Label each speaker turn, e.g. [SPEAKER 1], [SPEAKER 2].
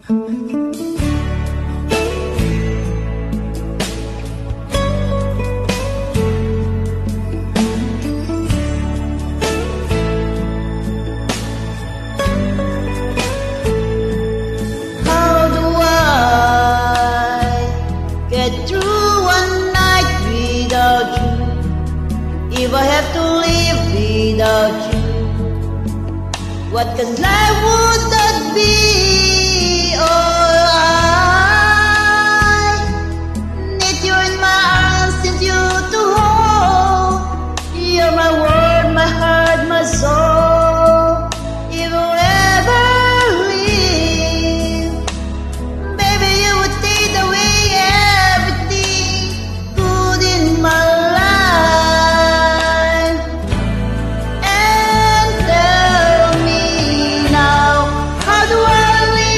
[SPEAKER 1] How do I get through one night without you? If I have to live without you, what kind of life would that be?